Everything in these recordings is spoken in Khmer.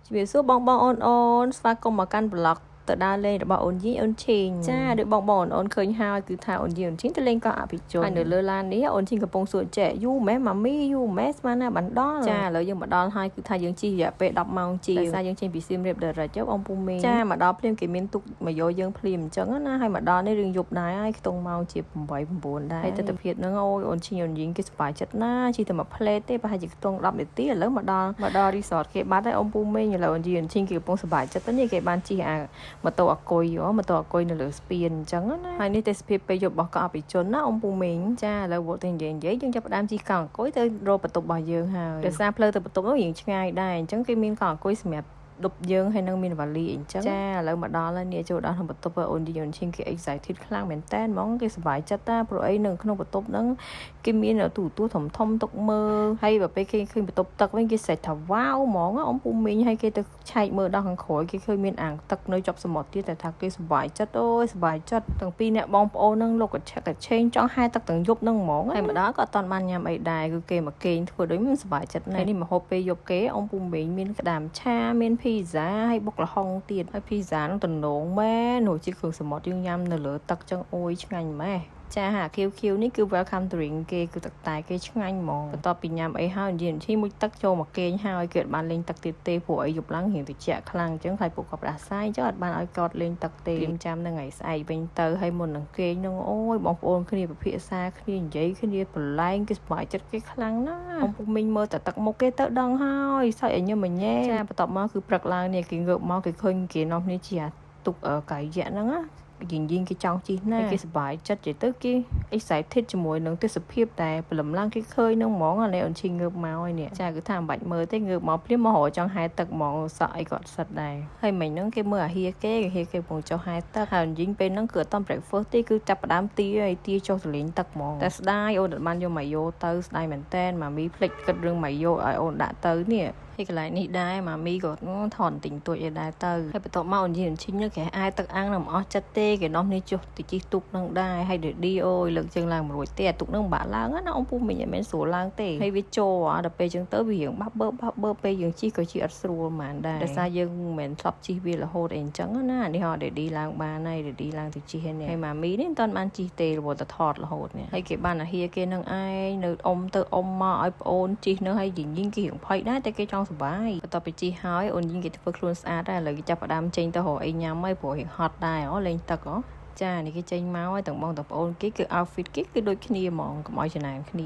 ជំរាបសួរបងអូនស្វាគមន៍មកកាន់ប្លុកទៅដើរលេងរបស់អូនយីអូនឈីងចាដូចបងអូនឃើញហើយគឺថាអូនយីអូនឈីងទៅលេងកោះអភិជនហើយនៅលើឡាននេះអូនឈីងកំពុងសួរចេះយូម៉ែម៉ាមីយូម៉ែស្មានណាបានដល់ចាឥឡូវយើងមកដល់ហើយគឺថាយើងជិះរយៈពេល10ម៉ោងជាងដោយសារយើងចេញពីសៀមរាបដិរិចបងពូមីចាមកដល់ភ្លាមគេមានទុកមកយកយើងភ្លាមអញ្ចឹងណាហើយមកដល់នេះរឿងយប់ដែរហើយខ្ទង់ម៉ោងជា8 9ដែរហើយទស្សនវិជ្ជាហ្នឹងអូនឈីងអូនយីគេសប្បាយចិត្តណាជិះតែមួយផ្លេតទេប្រហែលជាខ្ទង់10នាទីឥឡូវមកដល់រីសតគេបាត់ហើយអូនពូមីឥឡូវអូនយីអូនឈីងគេកំពុងសប្បាយចិត្តទៅនេះគេបានជិះម៉ូតូអគុយម៉ូតូអគុយនៅលើស្ពានអញ្ចឹងណាហើយនេះទេសភាពពេលយប់របស់កោះអភិជនណាអំពូមីងចាឥឡូវវត្តទៅនិយាយយើងចាប់ផ្ដើមជិះកោះអគុយទៅរកបន្ទប់របស់យើងហើយដោយសារផ្លូវទៅបន្ទប់នោះរៀងឆ្ងាយដែរអញ្ចឹងគេមានកោះអគុយសម្រាប់ដប់យើងហើយនឹងមានវ៉ាលីអញ្ចឹងចាឥឡូវមកដល់ហើយនេះចូលដល់ក្នុងបន្ទប់អូនយីអូនឈីងគេ excited ខ្លាំងមែនតើហ្មងគេសប្បាយចិត្តតាព្រោះអីនៅក្នុងបន្ទប់ហ្នឹងគេមានទូធំទុកមើលហើយបើពេលគេឃើញបន្ទប់ទឹកវិញគេស្រែកថាវ៉ាវហ្មងអំពូមីងហើយគេទៅឆែកមើលដល់ខាងក្រោយគេឃើញមានអាងទឹកនៅជាប់សមុទ្រទៀតតែថាគេសប្បាយចិត្តអូយសប្បាយចិត្តទាំងពីរអ្នកបងប្អូនហ្នឹងលោកកឆាក់កឆេងចង់ហែទឹកទាំងយប់ហ្នឹងហ្មងហើយមកដល់ក៏អត់តាន់បានញ៉ាំអីដែរគឺគេមកគេងធ្វើដូចមិនសប្បាយចិត្តណាស់នេះមកហូបពេលយប់គេអំពូមីងមានក្តាមឆាមានភីហ្សាហើយបុកល្ហុងទៀតហើយភីហ្សានោះតំណងម៉ែនោះជាគ្រឿងសមុទ្រយើងញ៉ាំនៅលើទឹកចឹងអូយឆ្ងាញ់ម៉ែចាហាខៀវនេះគឺ welcome drink គេគឺទឹកតែគេឆ្ងាញ់ហ្មងបន្ទាប់ពីញ៉ាំអីហើយនិយាយឈីមួយទឹកចូលមកគេងហើយគេអត់បានលេងទឹកទៀតទេព្រោះអីយប់ឡើងរៀងត្រជាក់ខ្លាំងអញ្ចឹងហើយពួកគាត់ផ្ដាសាយអញ្ចឹងអត់បានឲ្យកត់លេងទឹកទេរៀងចាំនៅថ្ងៃស្អែកវិញទៅហើយមុននឹងគេងនឹងអូយបងប្អូនគ្នាពិភាក្សាគ្នានិយាយគ្នាប្រឡែងគេសប្បាយចិត្តគេខ្លាំងណាស់បងពុំមីងមើលតែទឹកមុខគេទៅដឹងហើយសើចឲ្យញឹមញ៉ែចាបន្ទាប់មកគឺព្រឹកឡើងនេះគេងើបមកគេឃើញគេនាំគ្នាជាទុកកាយៈហ្នឹងណាយីគេចង់ជិះណាគេសប្បាយចិត្តនិយាយទៅគេ excited ជាមួយនឹងទេសភាពតែព្រលឹមឡើងគេឃើញនឹងហ្មងអានេះអូនឈីងើបមកហើយនេះចាគឺថាមិនបាច់មើលទេងើបមកភ្លាមមករកចង់ហែទឹកហ្មងសក់អីក៏សិតដែរហើយមិញហ្នឹងគេមើលអាហៀគេពងចុះហែទឹកហើយយីពេលហ្នឹងគឺអត់ត breakfast ទេគឺចាប់ផ្ដើមទាហើយទាចុះទៅលេងទឹកហ្មងតែស្ដាយអូនអត់បានយកម៉ាយ៉ូទៅស្ដាយមែនតែនម៉ាមីភ្លេចគិតរឿងម៉ាយ៉ូឲ្យអូនដាក់ទៅនេះហើយកន្លែងនេះដែរម៉ាមីក៏ថតទិញទួចឲ្យដែរទៅហើយបន្ទាប់មកអូនយីអូនឈីងគេអាយទឹកអាំងនឹងមិនអស់ចិត្តទេគេនាំនេះចុះទៅជិះទូកនឹងដែរហើយឌីឌីអូយលើកជើងឡើងមិនរួចទេទូកនឹងបាក់ឡើងណាôngពូមិញមិនមែនស្រួលឡើងទេហើយវាចូលដល់ពេលចឹងទៅវារៀងបាក់បើពេលយើងជិះក៏ជិះអត់ស្រួលហ្មងដែរដោយសារយើងមិនមែនធ្លាប់ជិះវារហូតអីអញ្ចឹងណានេះហោឌីឌីឡើងបានហើយឌីឌីឡើងទៅជិះនេះហើយម៉ាមីនេះមិនតាន់បានជិះទេរហូតតែថតរហូតនេះហើយគេបានអាហៀគេនឹងឯងនៅអ៊ំទៅអ៊ំមកឲ្យប្អូនជិះនៅហើយយីងគេរៀងភ័យដែរតែគេចង់សុបាយបន្ទាប់ពីជិះហើយអូនយីគេធ្វើខ្លួនស្អាតដែរឥឡូវគេចាប់ផ្ដើមចេញទៅរកអីញ៉ាំហើយព្រោះរៀងហត់ដែរលេងទឹកចានេះគេចេញមកហើយទាំងបងទាំងប្អូនគេគឺ outfit គេគឺដូចគ្នាហ្មងកុំឲ្យច្នៃគ្ន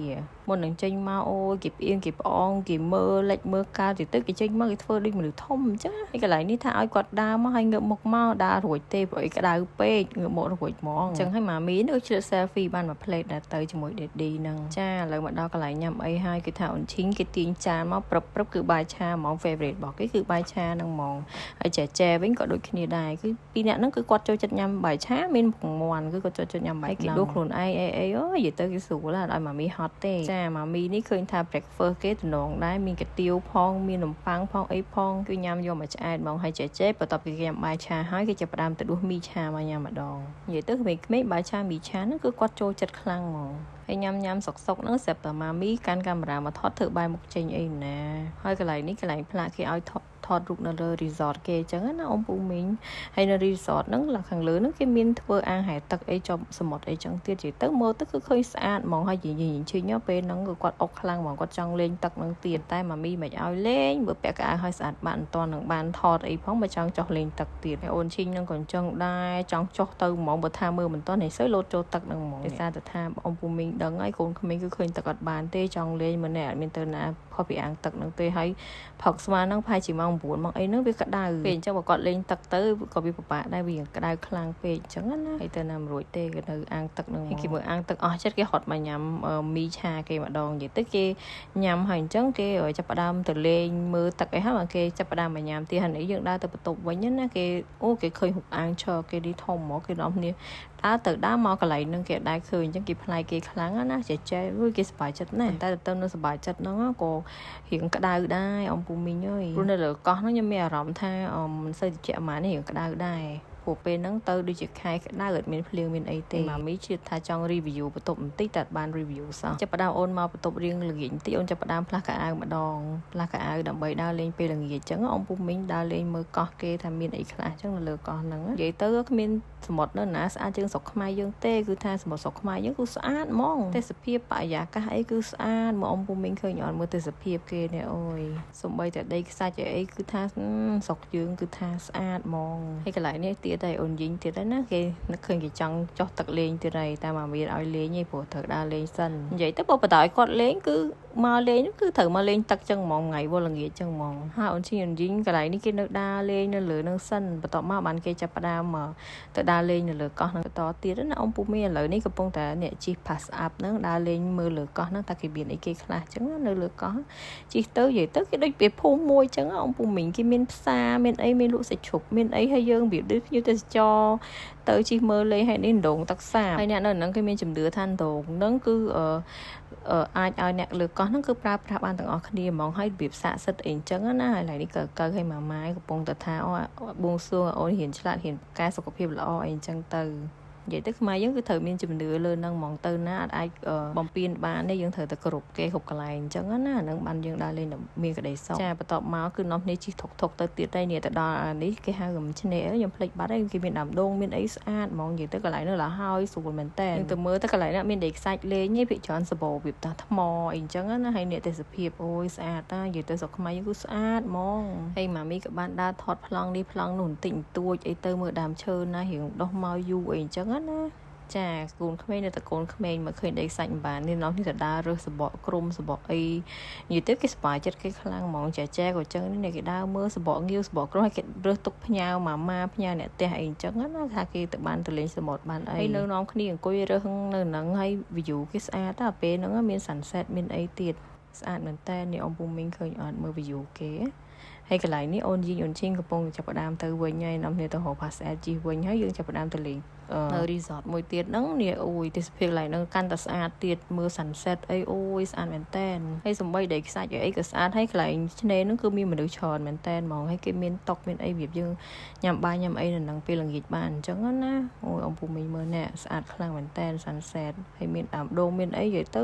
ាមុននឹងចេញមកអូយគេផ្អៀងគេផ្អងគេមើលលិចមើលកាលទៅគេចេញមកគេធ្វើដូចមនុស្សធំអញ្ចឹងហើយកន្លែងនេះថាឲ្យគាត់ដើរមកហើយងើបមុខមកដើររួចទេព្រោះអីក្តៅពេកងើបមករួចហ្មងអញ្ចឹងហើយម៉ាមីនេះក៏ឆ្លៀត selfie បានមួយផ្លេតដែរទៅជាមួយ Daddy ហ្នឹងចាឥឡូវមកដល់កន្លែងញ៉ាំអីហើយគេថាអូនឈីងគេទាញចានមកព្រឹបគឺបាយឆាហ្មង favorite របស់គេគឺបាយឆាហ្នឹងហ្មងហើយចែវិញក៏ដូចគ្នាដែរគឺពីរអ្នកហ្នឹងគឺគាត់ចូលចិត្តញ៉ាំបាយឆាមានពងមាន់គឺគាត់ចូលចិត្តញ៉ាំបាយគេដួសខ្លួនឯងអីអូយនិយាយទៅគេស្រួលឲ្យម៉ាមីហត់ទេចាម៉ាមីនេះឃើញថា breakfast គេតំណងដែរមានកាទៀវផងមាននំប៉័ងផងអីផងគឺញ៉ាំយកមកឆ្អែតហ្មងហើយចេបន្ទាប់ពីគេញ៉ាំបាយឆាហើយគេចាប់ផ្ដើមទៅដួសមីឆាមកញ៉ាំម្ដងនិយាយទៅក្មេងៗបាយឆាមីឆាហ្នឹងគឺគាត់ចូលចិត្តខ្លាំងហ្មងហើយញ៉ាំសុកហ្នឹងស្រាប់តែម៉ាមីកាន់កាមេរ៉ាមកថតធ្វើបាយមុខចេញអីណាហើយកន្លែងនេះកន្លែងផ្លាកគេឲ្យថតរូបនៅលើ resort គេអញ្ចឹងណាអំពូមីងហើយនៅ resort ហ្នឹងខាងលើហ្នឹងគេមានធ្វើអាងហែទឹកអីចំសមុទ្រអីចឹងទៀតនិយាយទៅមើលទៅគឺឃើញស្អាតហ្មងហើយយីឈិញពេលហ្នឹងគឺគាត់អុកខ្លាំងហ្មងគាត់ចង់លេងទឹកហ្នឹងទៀតតែម៉ាមីមិនឲ្យលេងបើពាក់កៅអៅឲ្យស្អាតបាត់មិនទាន់នឹងបានថតអីផងបើចង់ចុះលេងទឹកទៀតហើយអូនឈិញហ្នឹងក៏អញ្ចឹងដែរចង់ចុះទៅហ្មងបើថាមើលមិនទាន់នេះសូវលោតចូលទឹកហ្នឹងហ្មងដោយសារតែថាអំពូមីងដឹងហើយកូនក្មេងគឺឃើញទឹកអត់បានទេចង់លេងម្នាក់អត់មានទៅណាផុសពីអាងទឹកហ្នឹងទេហើយផឹកស្មានហ្នឹងប្រហែលជាម៉ោង 9 ម៉ោងអីហ្នឹងវាក្តៅពេលអញ្ចឹងបើគាត់លេងទឹកទៅក៏វាពិបាកដែរវាក្តៅខ្លាំងពេកអញ្ចឹងណាហើយទៅណាមិនរួចទេគេនៅអាងទឹកហ្នឹងគេមើលអាងទឹកអស់ចិត្តគេហត់មកញ៉ាំមីឆាគេម្ដងនិយាយទៅគេញ៉ាំហើយអញ្ចឹងគេចាប់ផ្ដើមទៅលេងមើលទឹកអីហើយគេចាប់ផ្ដើមមកញ៉ាំទៀតហើយនេះយើងដើរទៅបន្ទប់វិញណាគេគេឃើញហុកអាងឈរគេនេះធំហ្មងគេនាំគ្នាដើរមកកន្លែងហ្នឹងគេអត់ដែរឃើញអញ្ចឹងគេផ្លាយគេខ្លាំងណាចេះគេសប្បាយចិត្តណាស់តែទៅនៅសប្បាយចិត្តហ្នឹងក៏រៀងក្តៅដែរអំពូមីងអើយព្រោះនៅលើកោះហ្នឹងខ្ញុំមានអារម្មណ៍ថាមិនសូវត្រជាក់ហ្មងនេះរៀងក្តៅដែរព្រ ព្រោះពេលហ្នឹងទៅដូចជាខែក្តៅអត់មានភ្លៀងមានអីទេម៉ាមីជឿថាចង់ review បន្ទប់បន្តិចតែបាន review សោះចាប់ផ្ដើមអូនមកបន្ទប់រៀងល្ងាចបន្តិចអូនចាប់ផ្ដើមផ្លាស់កៅអៅម្ដងផ្លាស់កៅអៅដើម្បីដើរលេងពេលល្ងាចអញ្ចឹងអ៊ំពូមីងដើរលេងមើលកោះគេថាមានអីខ្លះអញ្ចឹងនៅលើកោះហ្នឹងនិយាយទៅគ្មានសមុទ្រនៅណាស្អាតជាងស្រុកខ្មែរយើងទេគឺថាសមុទ្រស្រុកខ្មែរយើងគឺស្អាតហ្មងទេសភាពបរិយាកាសអីគឺស្អាតមកអ៊ំពូមីងឃើញអត់មើលទេសភាពគេនេះអូយសំបីតែដីខ្សាច់អីគឺថាស្រុកយើងគឺថាស្អាតហ្មងហើយកន្លែងនេះទៀតហើយអូនយីងទៀតហើយណាគេនឹកឃើញគេចង់ចុះទឹកលេងទៀតហើយតែមកមានឲ្យលេងឯងព្រោះត្រូវដើរលេងសិននិយាយទៅបើបតឲ្យគាត់លេងគឺមកលេងគឺត្រូវមកលេងទឹកចឹងហ្មងថ្ងៃវល់ល្ងាចចឹងហ្មងហើយអូនឈីអូនយីងកន្លែងនេះគេនៅដើរលេងនៅលើនឹងសិនបន្ទាប់មកបានគេចាប់ផ្ដើមមកទៅដើរលេងនៅលើកោះនឹងបន្តទៀតណាអ៊ំពូមីឥឡូវនេះកំពុងតែអ្នកជិះ pass up ហ្នឹងដើរលេងមើលលើកោះហ្នឹងតែគេមានអីគេខ្លះចឹងនៅលើកោះជិះទៅនិយាយទៅគេដូចពីភូមិមួយចឹងអ៊ំពូមីគេមានផ្សារមានអីមានលក់សាច់ជ្រូកមានអីហើយយើងវាដូចខ្ញុំទេសចរទៅជិះមើលលេងហើយនេះដងទឹកសាបហើយអ្នកនៅហ្នឹងគេមានជំនឿថាដងហ្នឹងគឺអាចឲ្យអ្នកលើកោះហ្នឹងគឺប្រើប្រាស់បានទាំងអស់គ្នាហ្មងហើយរបៀបសាកសិទ្ធអីអញ្ចឹងណាហើយឡើយនេះក៏កើឲ្យម៉ាម៉ាយកំពុងតែថាបួងសួងអូនហ៊ានឆ្លាតហ៊ានកែសុខភាពល្អអីអញ្ចឹងទៅនិយាយទៅខ្មែរយើងគឺត្រូវមានជំនឿលើនឹងហ្មងទៅណាអាចបំពេញបានទេយើងត្រូវតែគ្រប់គេគ្រប់កន្លែងអញ្ចឹងណានឹងបានយើងដើរលេងមានក្តីសុខចាបន្ទាប់មកគឺនាំគ្នាជិះថុកទៅទៀតហើយនេះទៅដល់នេះគេហៅរំឆ្នេរខ្ញុំភ្លេចបាត់ហើយគេមានដើមដូងមានអីស្អាតហ្មងនិយាយទៅកន្លែងនោះឡាហើយស្រួលមែនតើយើងទៅមើលទៅកន្លែងនោះមានដីខ្សាច់លេងឯងភាគច្រើនសបោវាតាថ្មអីអញ្ចឹងណាហើយនេះទេសភាពអូយស្អាតតានិយាយទៅស្រុកខ្មែរយើងគឺស្អាតហ្មងហើយម៉ាមីក៏បានដើរថតប្លង់នេះប្លង់នោះបន្តិចបន្តួចអីទៅមើលដើមឈើណារៀងដោះមកយូរអីអញ្ចឹងណាចាកូនក្មេងនៅតែកូនក្មេងមកឃើញដីសាច់ម្បាននេះនោះនេះទៅដើររើសសបកក្រុមសបកអីនិយាយទៅគេសប្បាយចិត្តគេខ្លាំងហ្មងចាក៏អញ្ចឹងនេះគេដើរមើលសបកងាវសបកក្រុមឲ្យគេរើសទុកផ្ញើម៉ាម៉ាផ្ញើអ្នកផ្ទះអីអញ្ចឹងណាថាគេទៅបានទៅលេងសមុទ្របានអីហើយនៅនាំគ្នាអង្គុយរើសនៅហ្នឹងហើយ view គេស្អាតតែពេលហ្នឹងមាន sunset មានអីទៀតស្អាតមែនតើនេះអ៊ំពូមីងឃើញអត់មើល view គេហើយកន្លែងនេះអូនយីអូនឈីងកំពុងចាប់ផ្ដើមទៅវិញហើយនាំគ្នាទៅរក pass app ជីវិញហើយយើងចាប់ផ្ដើមទៅលេងនៅ resort មួយទៀតហ្នឹងនេះអូយទេសភាពកន្លែងហ្នឹងកាន់តែស្អាតទៀតមើល sunset អីអូយស្អាតមែនតើហើយសំបីដីខ្សាច់អីក៏ស្អាតហើយកន្លែងឆ្នេរហ្នឹងគឺមានមនុស្សច្រើនមែនតើហ្មងហើយគេមានតុកមានអីវាយើងញ៉ាំបាយញ៉ាំអីនៅហ្នឹងពេលល្ងាចបានអញ្ចឹងណាអូយអ៊ំពូមីងមើលណែស្អាតខ្លាំងមែនតើ sunset ហើយមានដើមដូងមានអីនិយាយទៅ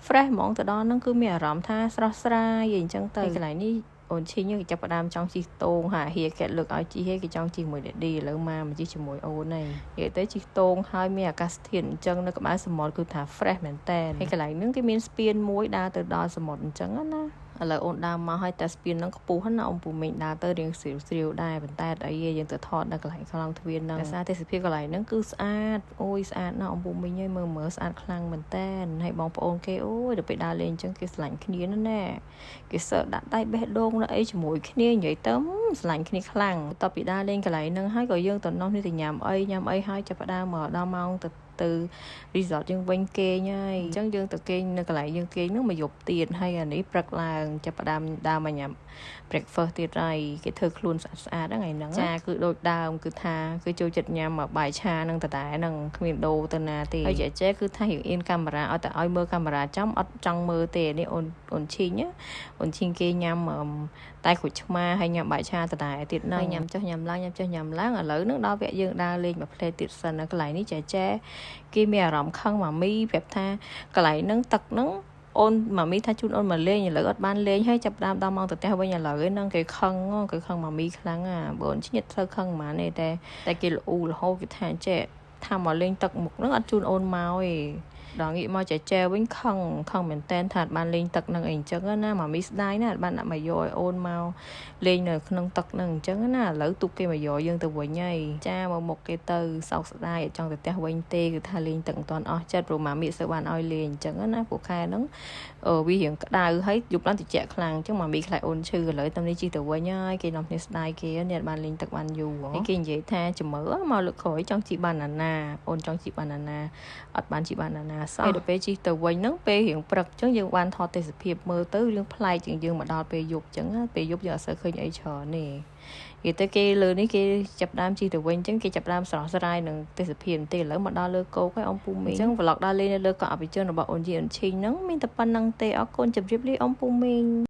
fresh ហ្មងទៅដល់ហ្នឹងគឺមានអារម្មណ៍ថាស្រស់ស្រាយអីអញ្ចឹងទៅកន្លែងនេះអូនឈីងគេចាប់ផ្ដើមចង់ជិះតូងហាហៀគេលើកឲ្យជិះហើយគេចង់ជិះមួយដេឌីឥឡូវមកជិះជាមួយអូនហើយនិយាយទៅជិះតូងហើយមានអាកាសធាតុអញ្ចឹងនៅក្បែរសមុទ្រគឺថា fresh មែនតើហើយកន្លែងហ្នឹងគេមានស្ពានមួយដើរទៅដល់សមុទ្រអញ្ចឹងណាឥឡូវអូនដើរមកហើយតែស្ពានហ្នឹងខ្ពស់ណាអ៊ំពូមីងដើរទៅរៀងស្រាវដែរប៉ុន្តែអីយើងទៅថតនៅកន្លែងខ្លងទ្វារហ្នឹងដោយសារទេសភាពកន្លែងហ្នឹងគឺស្អាតអូយស្អាតណាស់អ៊ំពូមីងហើយមើលស្អាតខ្លាំងមែនតើហើយបងប្អូនគេអូយដល់ពេលដើរលេងអញ្ចឹងគេស្រឡាញ់គ្នាណាស់គេសើដាក់ដៃបេះដូងនៅអីជាមួយគ្នានិយាយទៅស្រឡាញ់គ្នាខ្លាំងបន្ទាប់ពីដើរលេងកន្លែងហ្នឹងហើយក៏យើងទៅនោះនេះទៅញ៉ាំអីហើយចាប់ផ្ដើមមកដល់ម៉ោងទៅ resort យើងវិញគេងហើយអញ្ចឹងយើងទៅគេងនៅកន្លែងយើងគេងហ្នឹងមកយប់ទៀតហើយអានេះព្រឹកឡើងចាប់ផ្ដើមដើរមកញ៉ាំ breakfast ទៀតហើយគេធ្វើខ្លួនស្អាតហ្នឹងថ្ងៃហ្នឹងចាគឺដូចដើមគឺថាគឺចូលចិត្តញ៉ាំបាយឆាហ្នឹងតតែហ្នឹងគ្មានដូរទៅណាទេហើយចេះគឺថារៀងអៀនកាមេរ៉ាឲ្យតែឲ្យមើលកាមេរ៉ាចំអត់ចង់មើលទេនេះអូនឈីងគេញ៉ាំតែក្រូចឆ្មាហើយញ៉ាំបាយឆាតតែទៀតហ្នឹងញ៉ាំចុះញ៉ាំឡើងឥឡូវហ្នឹងដល់វគ្គយើងដើរលេងមួយផ្លេតទៀតសិននៅកន្លែងនេះចេះគេមានអារម្មណ៍ខឹងម៉ាមីប្រាប់ថាកន្លែងហ្នឹងទឹកហ្នឹងអូនម៉ាមីថាជូនអូនមកលេងឥឡូវអត់បានលេងហើយចាប់ដើមដល់ម៉ោងទៅផ្ទះវិញឥឡូវហ្នឹងគេខឹងម៉ាមីខ្លាំងបើអូនឈ្នៀតត្រូវខឹងហ្មងទេតែគេល្អូរហូតគេថាចេះថាមកលេងទឹកមុខហ្នឹងអត់ជូនអូនមកទេដល់ងាកមកចែវិញខឹងមែនតែនថាបានលេងទឹកហ្នឹងអីអញ្ចឹងណាម៉ាមីស្ដាយណាបានដាក់មកយកឲ្យអូនមកលេងនៅក្នុងទឹកហ្នឹងអញ្ចឹងណាឥឡូវទុកគេមកយកយើងទៅវិញហើយចាមកមុខគេទៅសោកស្ដាយអត់ចង់ទៅផ្ទះវិញទេគឺថាលេងទឹកមិនទាន់អស់ចិត្តព្រោះម៉ាមីសើបានឲ្យលេងអញ្ចឹងណាពួកខែហ្នឹងវារៀងក្តៅហើយយប់ឡើងត្រជាក់ខ្លាំងអញ្ចឹងម៉ាមីខ្លាចអូនឈឺឥឡូវតាមនេះជិះទៅវិញហើយគេនាំគ្នាស្ដាយគេនេះបានលេងទឹកបានយូរហើយគេនិយាយថាចាំមើលមកលើកក្រោយចង់ជីបាណាណាអូនចង់ជីបាណាណាអត់បានជីបាណាណាសោះហើយដល់ពេលជិះទៅវិញហ្នឹងពេលរៀងព្រឹកអញ្ចឹងយើងបានថតទេសភាពមើលទៅរឿងប្លែកជាងយើងមកដល់ពេលយប់អញ្ចឹងពេលយប់យើងអត់សូវឃើញអីច្រើនទេនិយាយទៅគេលើនេះគេចាប់ដើមជិះទៅវិញអញ្ចឹងគេចាប់ដើមស្រស់ស្រាយនឹងទេសភាពបន្តិចឥឡូវមកដល់លើគោកហើយអ៊ំពូមីងអញ្ចឹង vlog ដើរលេងនៅលើកោះអភិជនរបស់អូនជីអូនឈីងហ្នឹងមានតែប៉ុណ្្នឹងទេអរគុណជម្រាបលាអ៊ំពូមីង